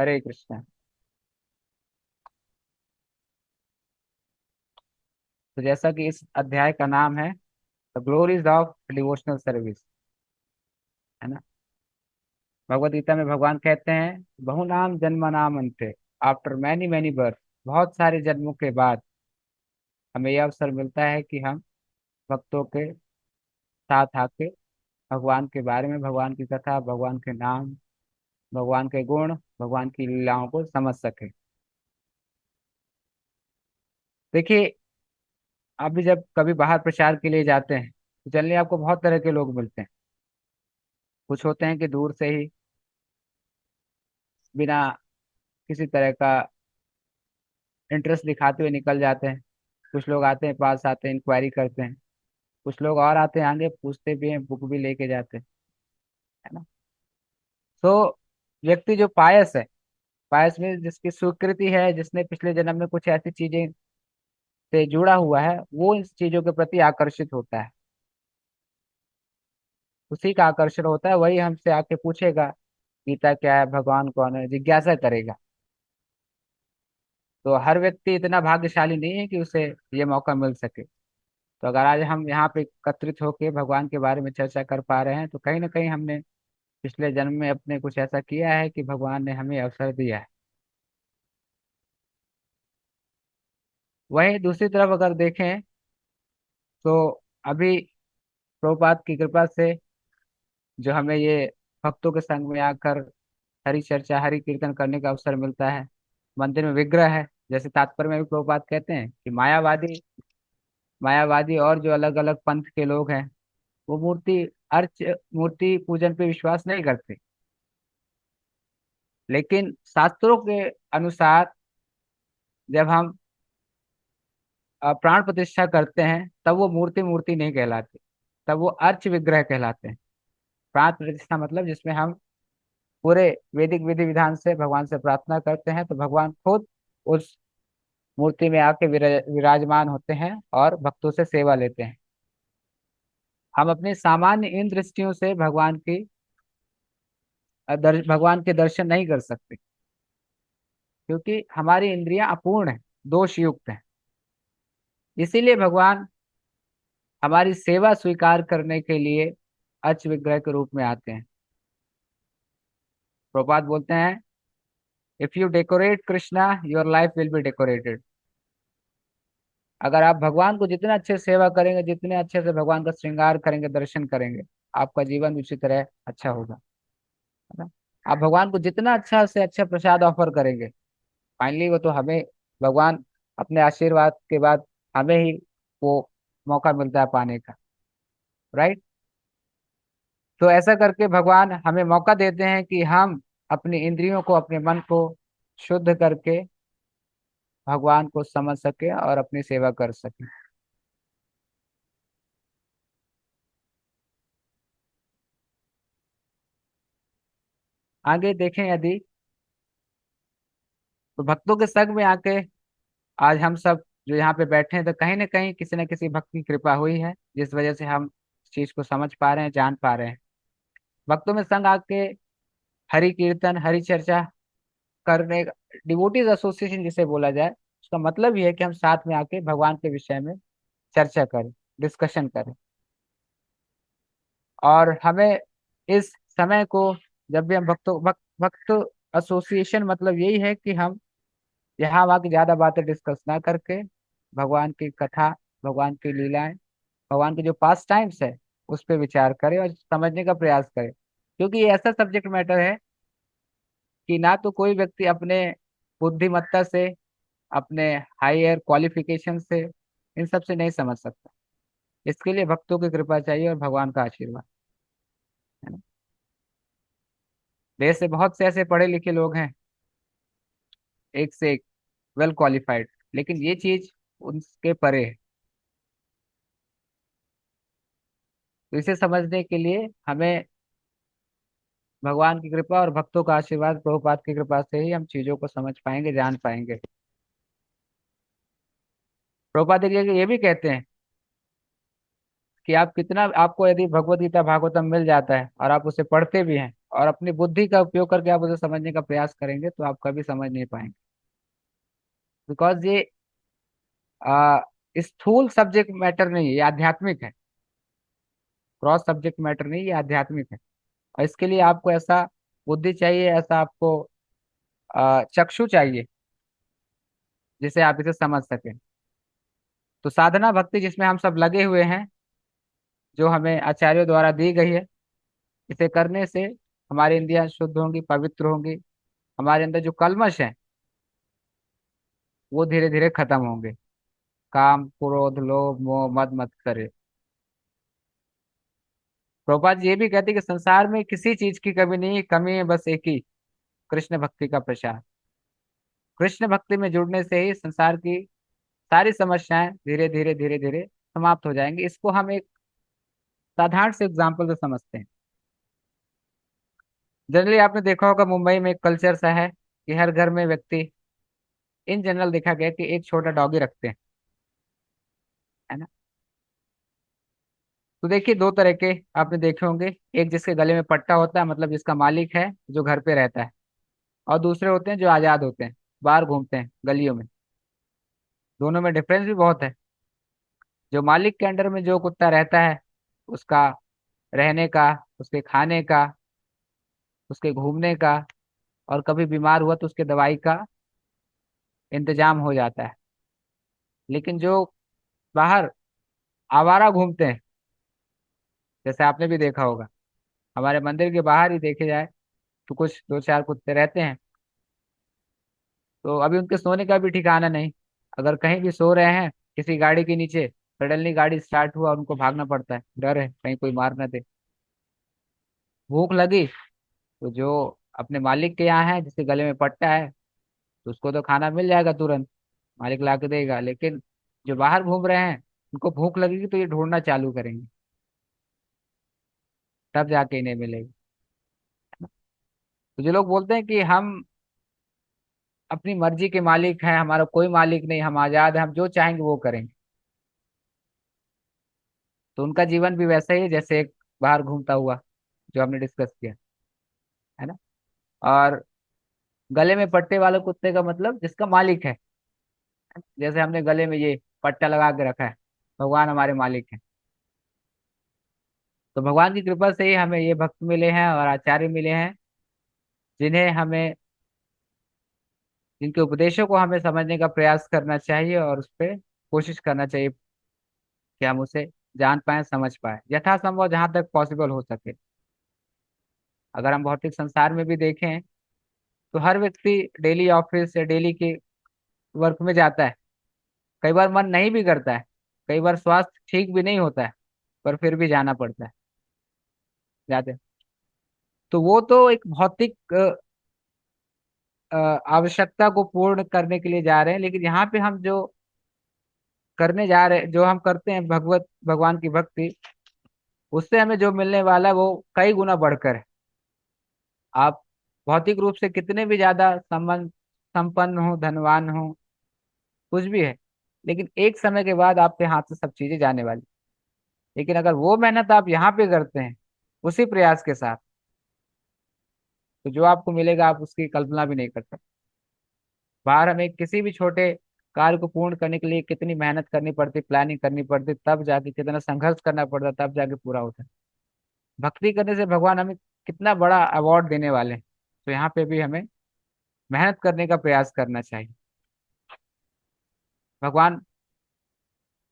हरे कृष्णा। तो जैसा कि इस अध्याय का नाम है the glories of devotional service, है ना। भगवत गीता में भगवान कहते हैं, बहु नाम जन्म नाम अंते, आफ्टर मैनी मैनी बर्थ, बहुत सारे जन्मों के बाद हमें यह अवसर मिलता है कि हम भक्तों के साथ आके भगवान के बारे में, भगवान की कथा, भगवान के नाम, भगवान के गुण, भगवान की लीलाओं को समझ सके। देखिए, आप भी जब कभी बाहर प्रचार के लिए जाते हैं तो जनरली आपको बहुत तरह के लोग मिलते हैं। कुछ होते हैं कि दूर से ही, बिना किसी तरह का इंटरेस्ट दिखाते हुए निकल जाते हैं। कुछ लोग आते हैं, पास आते हैं, इंक्वायरी करते हैं। कुछ लोग और आते हैं, आगे पूछते भी हैं, बुक भी लेके जाते हैं, है ना। तो व्यक्ति जो पायस है, पायस में जिसकी स्वीकृति है, जिसने पिछले जन्म में कुछ ऐसी चीजें से जुड़ा हुआ है, वो इन चीजों के प्रति आकर्षित होता है। उसी का आकर्षण होता है, वही हमसे आके पूछेगा गीता क्या है, भगवान कौन है, जिज्ञासा करेगा। तो हर व्यक्ति इतना भाग्यशाली नहीं है कि उसे ये मौका मिल सके। तो अगर आज हम यहाँ पे एकत्रित होकर भगवान के बारे में चर्चा कर पा रहे हैं, तो कहीं ना कहीं हमने पिछले जन्म में अपने कुछ ऐसा किया है कि भगवान ने हमें अवसर दिया है। वहीं दूसरी तरफ अगर देखें तो अभी प्रभुपाद की कृपा से जो हमें ये भक्तों के संग में आकर हरि चर्चा, हरि कीर्तन करने का अवसर मिलता है। मंदिर में विग्रह है, जैसे तात्पर्य में भी प्रभुपाद कहते हैं कि मायावादी और जो अलग अलग पंथ के लोग हैं, वो मूर्ति पूजन पे विश्वास नहीं करते। लेकिन शास्त्रों के अनुसार जब हम प्राण प्रतिष्ठा करते हैं, तब वो मूर्ति मूर्ति नहीं कहलाती, तब वो अर्च विग्रह कहलाते हैं। प्राण प्रतिष्ठा मतलब जिसमें हम पूरे वैदिक विधि विधान से भगवान से प्रार्थना करते हैं, तो भगवान खुद उस मूर्ति में आके विराजमान होते हैं और भक्तों से सेवा लेते हैं। हम अपनी सामान्य इन दृष्टियों से भगवान के दर्शन नहीं कर सकते, क्योंकि हमारी इंद्रियां अपूर्ण है, दोष युक्त है। इसीलिए भगवान हमारी सेवा स्वीकार करने के लिए अच विग्रह के रूप में आते हैं। प्रभुपाद बोलते हैं, if you decorate Krishna, your life will be decorated. अगर आप भगवान को जितना अच्छे से सेवा करेंगे, जितने अच्छे से भगवान का श्रृंगार करेंगे, दर्शन करेंगे, आपका जीवन उसी तरह अच्छा होगा, है ना। आप भगवान को जितना अच्छा से अच्छा प्रसाद ऑफर करेंगे, फाइनली वो तो हमें, भगवान अपने आशीर्वाद के बाद हमें ही वो मौका मिलता है पाने का, राइट। तो ऐसा करके भगवान हमें मौका देते हैं कि हम अपनी इंद्रियों को, अपने मन को शुद्ध करके भगवान को समझ सके और अपनी सेवा कर सके। आगे देखें यदि, तो भक्तों के संग में आके आज हम सब जो यहाँ पे बैठे हैं, तो कहीं ना कहीं किसी न किसी भक्त की कृपा हुई है, जिस वजह से हम इस चीज को समझ पा रहे हैं, जान पा रहे हैं। भक्तों में संग आके हरि कीर्तन, हरि चर्चा करने, डिवोटीज एसोसिएशन जिसे बोला जाए, उसका मतलब ये है कि हम साथ में आके भगवान के विषय में चर्चा करें, डिस्कशन करें। और हमें इस समय को, जब भी हम भक्त एसोसिएशन मतलब यही है कि हम यहाँ वहाँ की ज्यादा बातें डिस्कस ना करके भगवान की कथा, भगवान की लीलाएं, भगवान के जो पास टाइम्स है, उस पर विचार करें और समझने का प्रयास करें। क्योंकि ये ऐसा सब्जेक्ट मैटर है कि ना तो कोई व्यक्ति अपने बुद्धिमत्ता से, अपने हायर क्वालिफिकेशन से इन सब से नहीं समझ सकता। इसके लिए भक्तों की कृपा चाहिए और भगवान का आशीर्वाद, है ना। देश से बहुत से ऐसे पढ़े लिखे लोग हैं, एक से एक वेल क्वालिफाइड, लेकिन ये चीज उनके परे है। तो इसे समझने के लिए हमें भगवान की कृपा और भक्तों का आशीर्वाद, प्रभुपाद की कृपा से ही हम चीजों को समझ पाएंगे, जान पाएंगे। प्रभुपाद ये भी कहते हैं कि आप कितना, आपको यदि भगवत गीता भागवतम मिल जाता है और आप उसे पढ़ते भी हैं, और अपनी बुद्धि का उपयोग करके आप उसे समझने का प्रयास करेंगे तो आप कभी समझ नहीं पाएंगे। बिकॉज ये आ, स्थूल सब्जेक्ट मैटर नहीं है, ये आध्यात्मिक है। क्रॉस सब्जेक्ट मैटर नहीं, ये आध्यात्मिक है। और इसके लिए आपको ऐसा बुद्धि चाहिए, ऐसा आपको चक्षु चाहिए जिसे आप इसे समझ सकें। तो साधना भक्ति जिसमें हम सब लगे हुए हैं, जो हमें आचार्यों द्वारा दी गई है, इसे करने से हमारी इंद्रियां शुद्ध होंगी, पवित्र होंगी। हमारे अंदर जो कल्मश है वो धीरे धीरे खत्म होंगे। काम, क्रोध, लोभ, मोह, मद मत करे। प्रभुपाद जी ये भी कहते हैं कि संसार में किसी चीज की कमी नहीं है, कमी है बस एक ही, कृष्ण भक्ति का प्रसार। कृष्ण भक्ति में जुड़ने से ही संसार की सारी समस्याएं धीरे धीरे धीरे धीरे समाप्त हो जाएंगी। इसको हम एक साधारण से एग्जाम्पल से समझते हैं। जनरली आपने देखा होगा मुंबई में एक कल्चर सा है कि हर घर में व्यक्ति, इन जनरल देखा गया कि एक छोटा डॉगी रखते हैं, है ना। तो देखिए दो तरह के आपने देखे होंगे, एक जिसके गले में पट्टा होता है, मतलब जिसका मालिक है, जो घर पे रहता है। और दूसरे होते हैं जो आजाद होते हैं, बाहर घूमते हैं गलियों में। दोनों में डिफरेंस भी बहुत है। जो मालिक के अंडर में जो कुत्ता रहता है, उसका रहने का, उसके खाने का, उसके घूमने का, और कभी बीमार हुआ तो उसके दवाई का इंतजाम हो जाता है। लेकिन जो बाहर आवारा घूमते हैं, जैसे आपने भी देखा होगा, हमारे मंदिर के बाहर ही देखे जाए तो कुछ दो चार कुत्ते रहते हैं। तो अभी उनके सोने का भी ठिकाना नहीं। अगर कहीं भी सो रहे हैं किसी गाड़ी के नीचे, सडनली गाड़ी स्टार्ट हुआ, उनको भागना पड़ता है, डर है कहीं कोई मार ना दे। भूख लगी तो जो अपने मालिक के यहाँ है, जिसके गले में पट्टा है, तो उसको तो खाना मिल जाएगा तुरंत, मालिक ला के देगा। लेकिन जो बाहर घूम रहे हैं, उनको भूख लगेगी तो ये ढूंढना चालू करेंगे, तब जाके इन्हें मिलेगी। तो जो लोग बोलते हैं कि हम अपनी मर्जी के मालिक हैं, हमारा कोई मालिक नहीं, हम आजाद हैं, हम जो चाहेंगे वो करेंगे, तो उनका जीवन भी वैसा ही है जैसे एक बाहर घूमता हुआ, जो हमने डिस्कस किया, है ना। और गले में पट्टे वाले कुत्ते का मतलब जिसका मालिक है। जैसे हमने गले में ये पट्टा लगा के रखा है, भगवान हमारे मालिक हैं। तो भगवान की कृपा से ही हमें ये भक्त मिले हैं और आचार्य मिले हैं, जिन्हें हमें, जिनके उपदेशों को हमें समझने का प्रयास करना चाहिए और उस पर कोशिश करना चाहिए कि हम उसे जान पाए, समझ पाए, यथासंभव जहाँ तक पॉसिबल हो सके। अगर हम भौतिक संसार में भी देखें तो हर व्यक्ति डेली ऑफिस या डेली के वर्क में जाता है। कई बार मन नहीं भी करता है, कई बार स्वास्थ्य ठीक भी नहीं होता है, पर फिर भी जाना पड़ता है, जाते हैं। तो वो तो एक भौतिक आवश्यकता को पूर्ण करने के लिए जा रहे हैं। लेकिन यहाँ पे हम जो करने जा रहे हैं, जो हम करते हैं भगवत भगवान की भक्ति, उससे हमें जो मिलने वाला है वो कई गुना बढ़कर है। आप भौतिक रूप से कितने भी ज्यादा संपन्न हो, धनवान हो, कुछ भी है, लेकिन एक समय के बाद आपके हाथ से सब चीजें जाने वाली। लेकिन अगर वो मेहनत आप यहाँ पे करते हैं उसी प्रयास के साथ, तो जो आपको मिलेगा आप उसकी कल्पना भी नहीं कर सकते। बाहर हमें किसी भी छोटे कार्य को पूर्ण करने के लिए कितनी मेहनत करनी पड़ती, प्लानिंग करनी पड़ती, तब जाके कितना संघर्ष करना पड़ता, तब जाके पूरा होता है। भक्ति करने से भगवान हमें कितना बड़ा अवार्ड देने वाले हैं। तो यहाँ पे भी हमें मेहनत करने का प्रयास करना चाहिए। भगवान,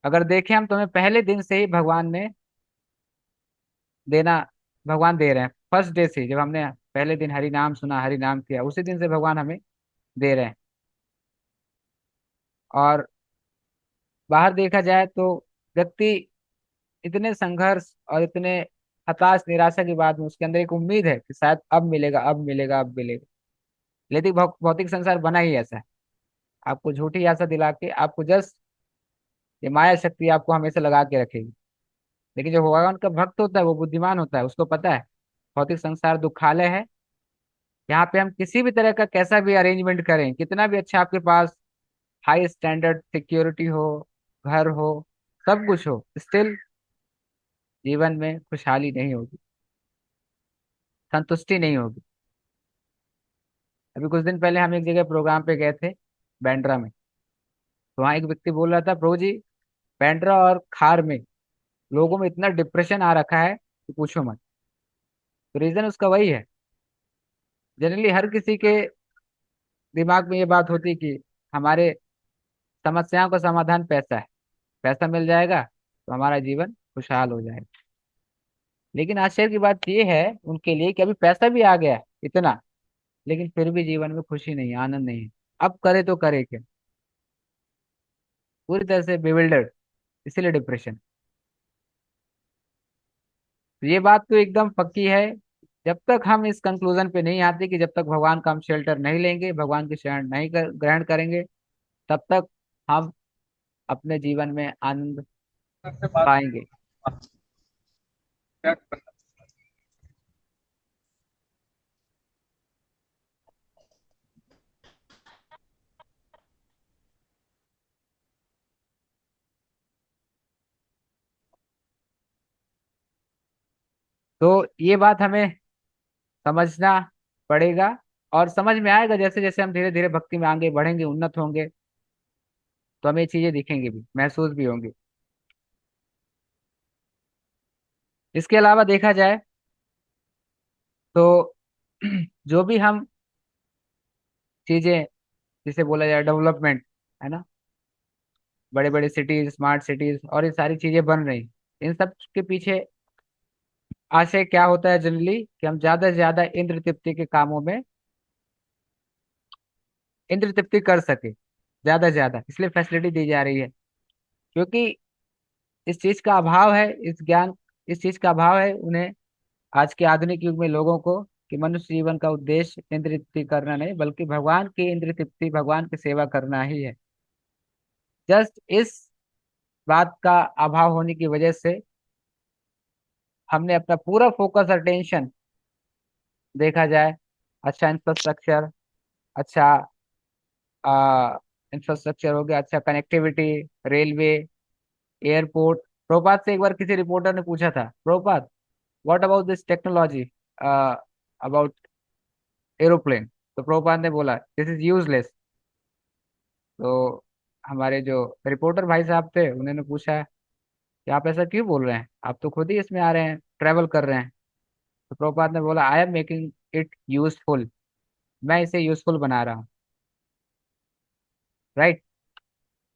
अगर देखें हम, तो हमें पहले दिन से ही भगवान ने देना, भगवान दे रहे हैं। फर्स्ट डे से जब हमने पहले दिन हरि नाम सुना, हरि नाम किया, उसी दिन से भगवान हमें दे रहे हैं। और बाहर देखा जाए तो व्यक्ति इतने संघर्ष और इतने हताश निराशा के बाद में उसके अंदर एक उम्मीद है कि शायद अब मिलेगा, अब मिलेगा, अब मिलेगा। लेकिन भौतिक संसार बना ही ऐसा है, आपको झूठी आशा दिला के, आपको जस्ट ये माया शक्ति आपको हमेशा लगा के रखेगी। लेकिन जो भगवान का भक्त होता है वो बुद्धिमान होता है, उसको पता है भौतिक संसार दुखालय है। यहाँ पे हम किसी भी तरह का कैसा भी अरेंजमेंट करें, कितना भी अच्छा आपके पास हाई स्टैंडर्ड सिक्योरिटी हो, घर हो, सब कुछ हो, स्टिल जीवन में खुशहाली नहीं होगी। संतुष्टि नहीं होगी। अभी कुछ दिन पहले हम एक जगह प्रोग्राम पे गए थे, बैंड्रा में। तो वहाँ एक व्यक्ति बोल रहा था, प्रभु जी, बैंड्रा और खार में लोगों में इतना डिप्रेशन आ रखा है कि पूछो मत। तो रीजन उसका वही है। जनरली हर किसी के दिमाग में ये बात होती है कि हमारे समस्याओं का समाधान पैसा है, पैसा मिल जाएगा तो हमारा जीवन खुशहाल हो जाएगा। लेकिन आश्चर्य की बात ये है उनके लिए कि अभी पैसा भी आ गया है इतना, लेकिन फिर भी जीवन में खुशी नहीं है, आनंद नहीं है। अब करे तो करे क्या, पूरी तरह से बिविल्डर्ड, इसीलिए डिप्रेशन। तो ये बात तो एकदम पक्की है। जब तक हम इस कंक्लूजन पे नहीं आते कि जब तक भगवान का हम शेल्टर नहीं लेंगे, भगवान की शरण नहीं ग्रहण करेंगे, तब तक हम अपने जीवन में आनंद से बात पाएंगे। क्या। तो ये बात हमें समझना पड़ेगा, और समझ में आएगा जैसे जैसे हम धीरे धीरे भक्ति में आगे बढ़ेंगे, उन्नत होंगे, तो हमें ये चीजें दिखेंगी भी, महसूस भी होंगी। इसके अलावा देखा जाए तो जो भी हम चीजें, जिसे बोला जाए डेवलपमेंट, है ना, बड़े बड़े सिटीज, स्मार्ट सिटीज और ये सारी चीजें बन रही, इन सब के पीछे आशय क्या होता है जनरली, कि हम ज्यादा से ज्यादा इंद्र तृप्ति के कामों में इंद्र तृप्ति कर सके, ज्यादा से ज्यादा, इसलिए फैसिलिटी दी जा रही है। क्योंकि इस चीज का अभाव है, इस चीज का अभाव है उन्हें, आज के आधुनिक युग में लोगों को, कि मनुष्य जीवन का उद्देश्य इंद्र तृप्ति करना नहीं, बल्कि भगवान की इंद्र तृप्ति, भगवान की सेवा करना ही है। जस्ट इस बात का अभाव होने की वजह से हमने अपना पूरा फोकस और टेंशन, देखा जाए, अच्छा इंफ्रास्ट्रक्चर, अच्छा इंफ्रास्ट्रक्चर हो गया, अच्छा कनेक्टिविटी, रेलवे, एयरपोर्ट। प्रोपात से एक बार किसी रिपोर्टर ने पूछा था, प्रोपात, what about this technology, about aeroplane. तो प्रोपात ने बोला, दिस इज यूजलेस। तो हमारे जो रिपोर्टर भाई साहब थे, उन्होंने पूछा कि आप ऐसा क्यों बोल रहे हैं, आप तो खुद ही इसमें आ रहे हैं, ट्रेवल कर रहे हैं। तो प्रोपात ने बोला, I am making it useful, मैं इसे यूजफुल बना रहा हूँ। राइट।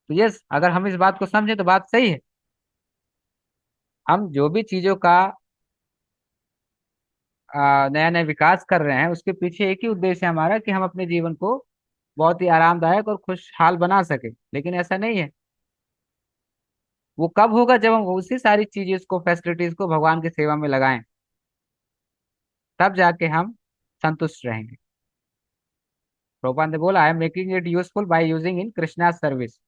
तो यस, अगर हम इस बात को समझे तो बात सही है। हम जो भी चीजों का नया नया विकास कर रहे हैं, उसके पीछे एक ही उद्देश्य है हमारा, कि हम अपने जीवन को बहुत ही आरामदायक और खुशहाल बना सके। लेकिन ऐसा नहीं है। वो कब होगा, जब हम उसी सारी चीजें को, फैसिलिटीज को भगवान की सेवा में लगाएं, तब जाके हम संतुष्ट रहेंगे। प्रभुपाद ने बोला, I am making it useful by using in Krishna service.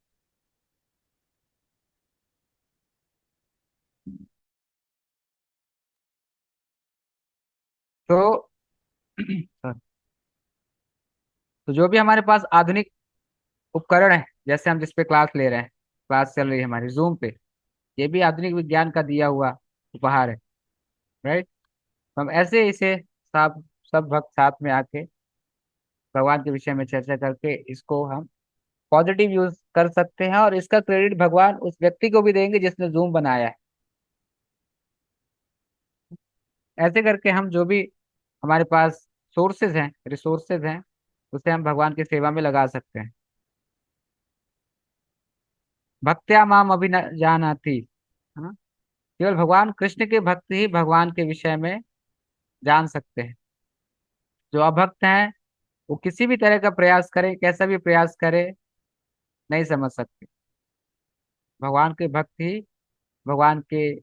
तो तो जो भी हमारे पास आधुनिक उपकरण है, जैसे हम जिस पे क्लास ले रहे हैं, क्लास चल रही है हमारी जूम पे, ये भी आधुनिक विज्ञान का दिया हुआ उपहार है। राइट। तो हम ऐसे इसे सब भक्त साथ में आके भगवान के विषय में चर्चा करके इसको हम पॉजिटिव यूज कर सकते हैं, और इसका क्रेडिट भगवान उस व्यक्ति को भी देंगे जिसने जूम बनाया है। ऐसे करके हम जो भी हमारे पास सोर्सेज हैं, रिसोर्सेज हैं, उसे हम भगवान की सेवा में लगा सकते हैं। भक्त्या माम अभिजानाति, है ना, केवल भगवान कृष्ण के भक्त ही भगवान के विषय में जान सकते हैं। जो अभक्त हैं, वो किसी भी तरह का प्रयास करे, कैसा भी प्रयास करे, नहीं समझ सकते। भगवान के भक्त ही भगवान के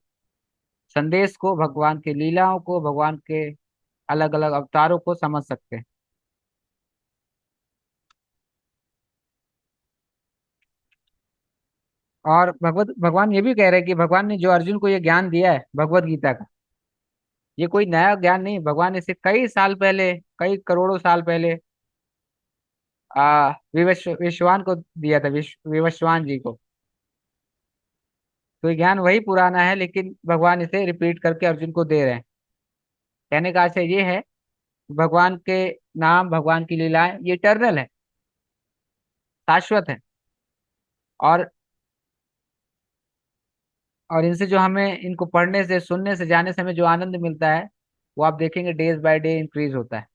संदेश को, भगवान के लीलाओं को, भगवान के अलग अलग अवतारों को समझ सकते हैं। और भगवान ये भी कह रहे हैं कि भगवान ने जो अर्जुन को ये ज्ञान दिया है भगवत गीता का, ये कोई नया ज्ञान नहीं। भगवान ने इसे कई साल पहले, कई करोड़ों साल पहले विवस्वान को दिया था, विवस्वान जी को। तो ये ज्ञान वही पुराना है, लेकिन भगवान इसे रिपीट करके अर्जुन को दे रहे हैं। कहने का आशय ये है भगवान के नाम, भगवान की लीलाएं ये इटर्नल है, शाश्वत है। और इनसे जो हमें, इनको पढ़ने से, सुनने से, जाने से हमें जो आनंद मिलता है, वो आप देखेंगे डेज बाय डे इंक्रीज होता है।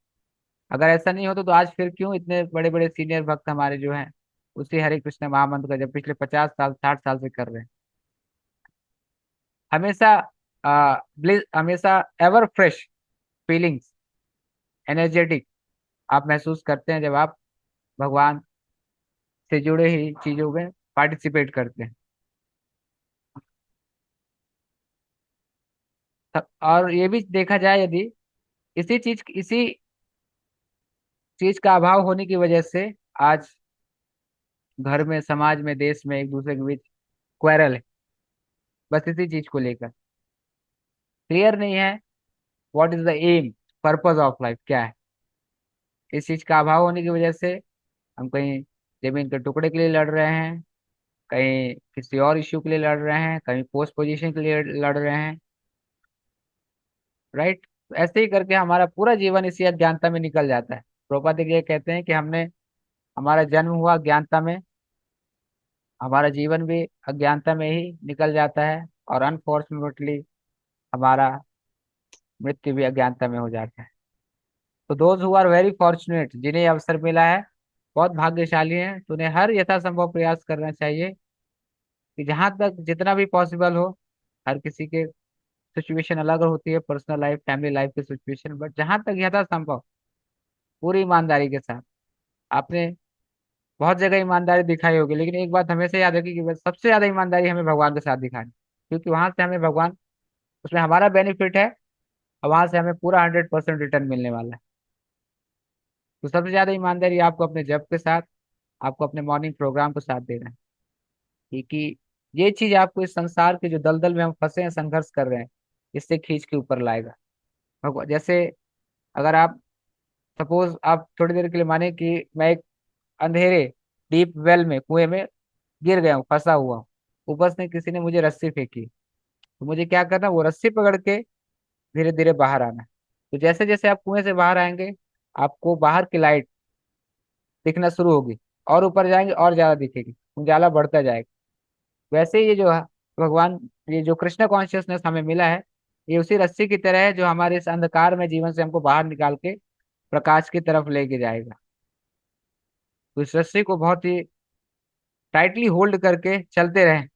अगर ऐसा नहीं होता तो आज फिर क्यों इतने बड़े बड़े सीनियर भक्त हमारे जो हैं उसी हरे कृष्ण महामंत्र का जब पिछले 50 साल 60 साल से कर रहे हैं, हमेशा ब्लिस, हमेशा एवर फ्रेश फीलिंग्स, एनर्जेटिक आप महसूस करते हैं जब आप भगवान से जुड़े ही चीजों में पार्टिसिपेट करते हैं। और ये भी देखा जाए, यदि इसी चीज का अभाव होने की वजह से आज घर में, समाज में, देश में एक दूसरे के बीच क्वेरल है, बस इसी चीज को लेकर क्लियर नहीं है what is the aim, purpose of life क्या है। इस चीज का अभाव होने की वजह से हम कहीं जमीन के टुकड़े के लिए लड़ रहे हैं, कहीं किसी और इश्यू के लिए लड़ रहे हैं, कहीं पोस्ट पोजीशन के लिए लड़ रहे हैं। राइट। ऐसे ही करके हमारा पूरा जीवन इसी अज्ञानता में निकल जाता है। प्रोपाधिक ये कहते हैं कि हमने, हमारा जन्म हुआ अज्ञानता में, हमारा जीवन भी अज्ञानता में ही निकल जाता है, और अनफॉर्चुनेटली हमारा मृत्यु भी अज्ञानता में हो जाता है। तो those who are very fortunate, जिन्हें ये अवसर मिला है, बहुत भाग्यशाली हैं, तो उन्हें हर यथासंभव प्रयास करना चाहिए कि जहां तक जितना भी पॉसिबल हो, हर किसी के सिचुएशन अलग होती है, पर्सनल लाइफ, फैमिली लाइफ की सिचुएशन, बट जहां तक यथासंभव पूरी ईमानदारी के साथ, आपने बहुत जगह ईमानदारी दिखाई होगी, लेकिन एक बात हमेशा याद रखिए कि बस सबसे ज्यादा ईमानदारी हमें भगवान के साथ दिखानी, क्योंकि वहां से हमें भगवान, उसमें हमारा बेनिफिट है, और वहां से हमें पूरा 100% रिटर्न मिलने वाला है। तो सबसे ज्यादा ईमानदारी आपको अपने जप के साथ, आपको अपने मॉर्निंग प्रोग्राम को साथ देना है, क्योंकि ये चीज आपको इस संसार के जो दलदल में हम फंसे हैं, संघर्ष कर रहे हैं, इससे खींच के ऊपर लाएगा। जैसे अगर आप, सपोज आप थोड़ी देर के लिए माने कि मैं एक अंधेरे डीप वेल में, कुएं में गिर गया हूँ, फंसा हुआ हूँ, ऊपर से किसी ने मुझे रस्सी फेंकी, तो मुझे क्या करना, वो रस्सी पकड़ के धीरे धीरे बाहर आना। तो जैसे जैसे आप कुएं से बाहर आएंगे, आपको बाहर की लाइट दिखना शुरू होगी, और ऊपर जाएंगे और ज्यादा दिखेगी, उजाला बढ़ता जाएगा। वैसे ही ये जो भगवान, ये जो कृष्ण कॉन्शियसनेस हमें मिला है, ये उसी रस्सी की तरह है जो हमारे इस अंधकार में जीवन से हमको बाहर निकाल के प्रकाश की तरफ लेके जाएगा। तो इस रस्सी को बहुत ही टाइटली होल्ड करके चलते रहें,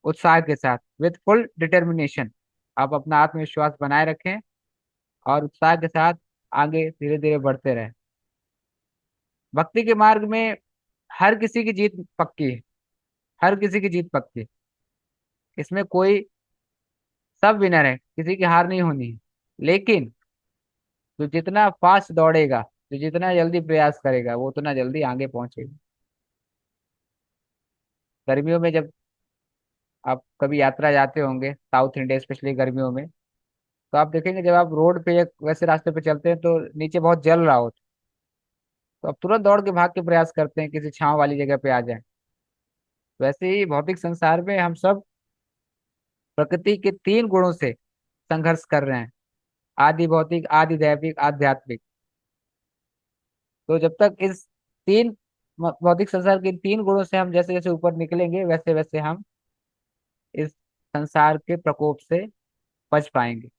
उत्साह के साथ, विथ फुल डिटर्मिनेशन। आप अपना आत्मविश्वास बनाए रखें और उत्साह के साथ आगे धीरे धीरे बढ़ते रहें। भक्ति के मार्ग में हर किसी की जीत पक्की है, हर किसी की जीत पक्की है, इसमें कोई, सब विनर है, किसी की हार नहीं होनी है। लेकिन जो जितना फास्ट दौड़ेगा, जो जितना जल्दी प्रयास करेगा, वो उतना जल्दी आगे पहुंचेगा। गर्मियों में जब आप कभी यात्रा जाते होंगे साउथ इंडिया, स्पेशली गर्मियों में, तो आप देखेंगे जब आप रोड पे एक वैसे रास्ते पे चलते हैं तो नीचे बहुत जल रहा होता है, तो आप तुरंत दौड़ के भाग के प्रयास करते हैं किसी छांव वाली जगह पे आ जाए। वैसे ही भौतिक संसार में हम सब प्रकृति के 3 गुणों से संघर्ष कर रहे हैं, आदि भौतिक, आदि दैविक, आध्यात्मिक। तो जब तक इस तीन भौतिक संसार के इन 3 गुणों से हम जैसे जैसे ऊपर निकलेंगे, वैसे वैसे हम इस संसार के प्रकोप से बच पाएंगे।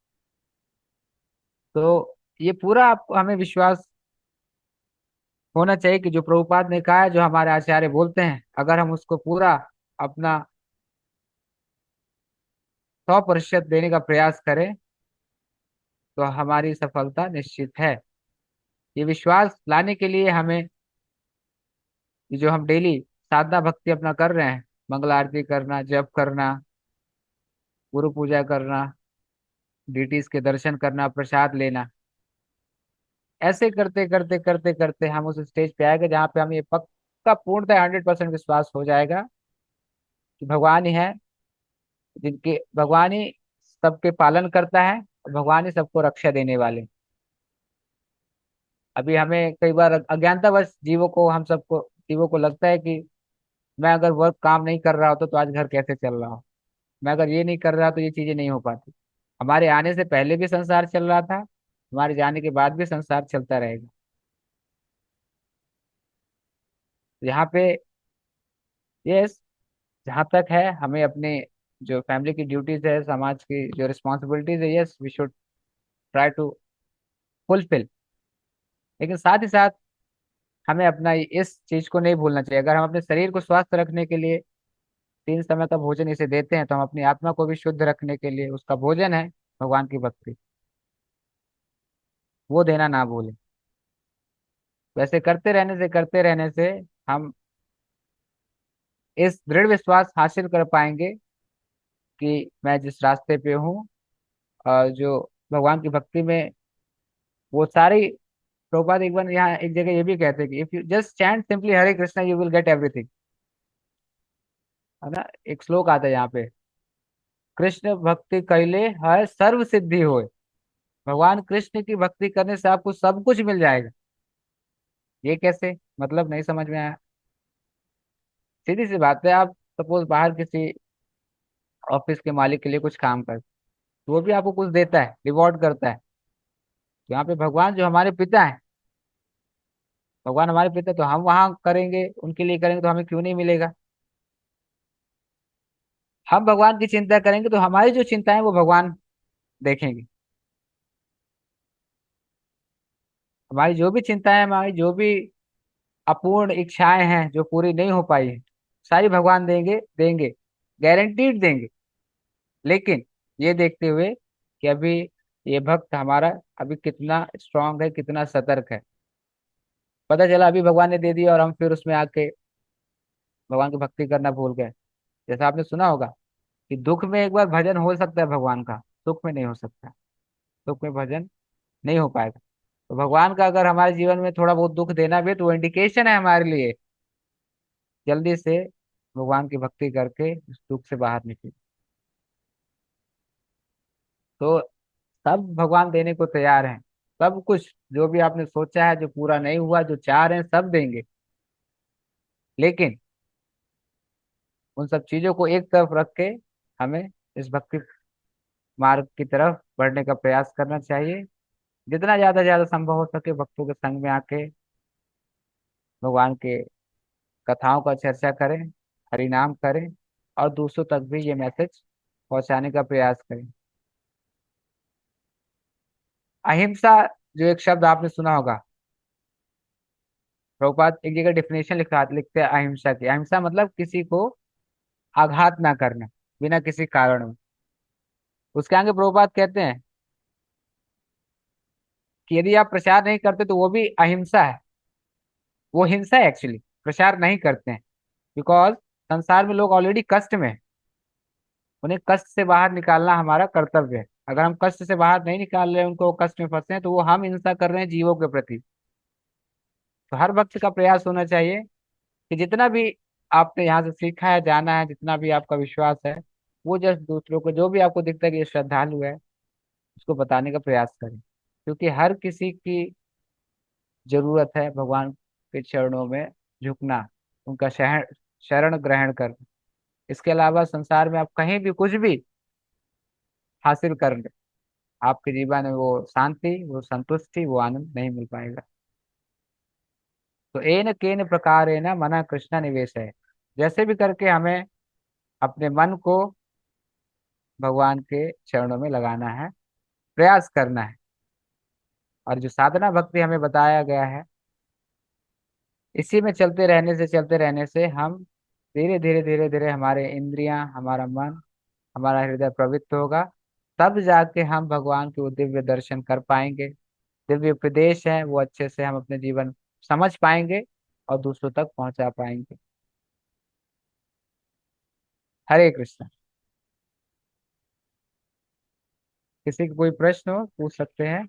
तो ये पूरा आपको, हमें विश्वास होना चाहिए कि जो प्रभुपाद ने कहा है, जो हमारे आचार्य बोलते हैं, अगर हम उसको पूरा अपना 100% देने का प्रयास करें, तो हमारी सफलता निश्चित है। ये विश्वास लाने के लिए हमें, ये जो हम डेली साधना भक्ति अपना कर रहे हैं, मंगल आरती करना, जप करना, गुरु पूजा करना, डिटीज के दर्शन करना, प्रसाद लेना, ऐसे करते करते करते करते हम उस स्टेज पे आएंगे जहाँ पे हम ये पक्का पूर्णतः 100% विश्वास हो जाएगा कि भगवान ही है, जिनके भगवान ही सबके पालन करता है, और भगवान ही सबको रक्षा देने वाले हैं। अभी हमें कई बार अज्ञानतावश जीवों को, हम सबको जीवों को लगता है कि मैं अगर वर्क काम नहीं कर रहा होता तो आज घर कैसे चल रहा हो, मैं अगर ये नहीं कर रहा तो ये चीजें नहीं हो पाती। हमारे आने से पहले भी संसार चल रहा था, हमारे जाने के बाद भी संसार चलता रहेगा। यहाँ पे यस, जहाँ तक है हमें अपने जो फैमिली की ड्यूटीज है, समाज की जो रिस्पॉन्सिबिलिटीज है, yes we should try to fulfil. लेकिन साथ ही साथ हमें अपना इस चीज को नहीं भूलना चाहिए। अगर हम अपने शरीर को स्वस्थ रखने के लिए 3 समय का भोजन इसे देते हैं, तो हम अपनी आत्मा को भी शुद्ध रखने के लिए उसका भोजन है भगवान की भक्ति, वो देना ना भूलें। वैसे करते रहने से हम इस दृढ़ विश्वास हासिल कर पाएंगे कि मैं जिस रास्ते पे हूँ, जो भगवान की भक्ति में, वो सारी। प्रभुपाद एक बार यहाँ एक जगह ये भी कहते हैं कि if you just chant simply Hare Krishna you will get everything, है ना। एक श्लोक आता है यहाँ पे, कृष्ण भक्ति कैले है सर्व सिद्धि होए। भगवान कृष्ण की भक्ति करने से आपको सब कुछ मिल जाएगा। ये कैसे, मतलब नहीं समझ में आया। सीधी सी बात है, आप सपोज बाहर किसी ऑफिस के मालिक के लिए कुछ काम कर, तो वो भी आपको कुछ देता है, रिवॉर्ड करता है। तो यहाँ पे भगवान जो हमारे पिता है, भगवान हमारे पिता, तो हम वहां करेंगे, उनके लिए करेंगे, तो हमें क्यों नहीं मिलेगा। हम भगवान की चिंता करेंगे तो हमारी जो चिंताएं वो भगवान देखेंगे। हमारी जो भी चिंताएं, हमारी जो भी अपूर्ण इच्छाएं हैं जो पूरी नहीं हो पाई है, सारी भगवान देंगे देंगे, गारंटीड देंगे। लेकिन ये देखते हुए कि अभी ये भक्त हमारा अभी कितना स्ट्रांग है, कितना सतर्क है। पता चला अभी भगवान ने दे दिया और हम फिर उसमें आके भगवान की भक्ति करना भूल गए। जैसा आपने सुना होगा कि दुख में एक बार भजन हो सकता है भगवान का, सुख में नहीं हो सकता। सुख में भजन नहीं हो पाएगा। तो भगवान का अगर हमारे जीवन में थोड़ा बहुत दुख देना भी है, तो वो इंडिकेशन है हमारे लिए, जल्दी से भगवान की भक्ति करके इस दुख से बाहर निकले। तो सब भगवान देने को तैयार हैं। सब कुछ जो भी आपने सोचा है, जो पूरा नहीं हुआ, जो चाह रहे हैं, सब देंगे। लेकिन उन सब चीजों को एक तरफ रख के हमें इस भक्ति मार्ग की तरफ बढ़ने का प्रयास करना चाहिए। जितना ज्यादा संभव हो सके भक्तों के संग में आके भगवान के कथाओं का चर्चा करें, हरिनाम करें, और दूसरों तक भी ये मैसेज पहुंचाने का प्रयास करें। अहिंसा जो एक शब्द आपने सुना होगा, प्रभुपाद एक जगह डिफिनेशन लिखते हैं अहिंसा की। अहिंसा मतलब किसी को आघात ना करना बिना किसी कारण। उसके आगे प्रभुपाद कहते हैं कि यदि आप प्रचार नहीं करते तो वो भी अहिंसा है। वो हिंसा है एक्चुअली, प्रचार नहीं करते हैं। बिकॉज संसार में लोग ऑलरेडी कष्ट में हैं। उन्हें कष्ट से बाहर निकालना हमारा कर्तव्य है। अगर हम कष्ट से बाहर नहीं निकाल रहे हैं, उनको वो कष्ट में फंसे हैं, तो वो हम हिंसा कर रहे हैं जीवों के प्रति। तो हर वक्त का प्रयास होना चाहिए कि जितना भी आपने यहाँ से सीखा है, जाना है, जितना भी आपका विश्वास है, वो जस्ट दूसरों को, जो भी आपको दिखता है कि ये श्रद्धालु है, उसको बताने का प्रयास करें। क्योंकि हर किसी की जरूरत है भगवान के चरणों में झुकना, उनका शरण शरण ग्रहण करना। इसके अलावा संसार में आप कहीं भी कुछ भी हासिल कर ले, आपके जीवन में वो शांति, वो संतुष्टि, वो आनंद नहीं मिल पाएगा। तो एन केन प्रकार न मना कृष्णा निवेश है। जैसे भी करके हमें अपने मन को भगवान के चरणों में लगाना है, प्रयास करना है। और जो साधना भक्ति हमें बताया गया है, इसी में चलते रहने से हम धीरे धीरे हमारे इंद्रियां, हमारा मन, हमारा हृदय पवित्र होगा। तब जाके हम भगवान के वो दिव्य दर्शन कर पाएंगे। दिव्य उपदेश है वो अच्छे से हम अपने जीवन समझ पाएंगे और दूसरों तक पहुंचा पाएंगे। हरे कृष्ण। किसी को कोई प्रश्न हो पूछ सकते हैं।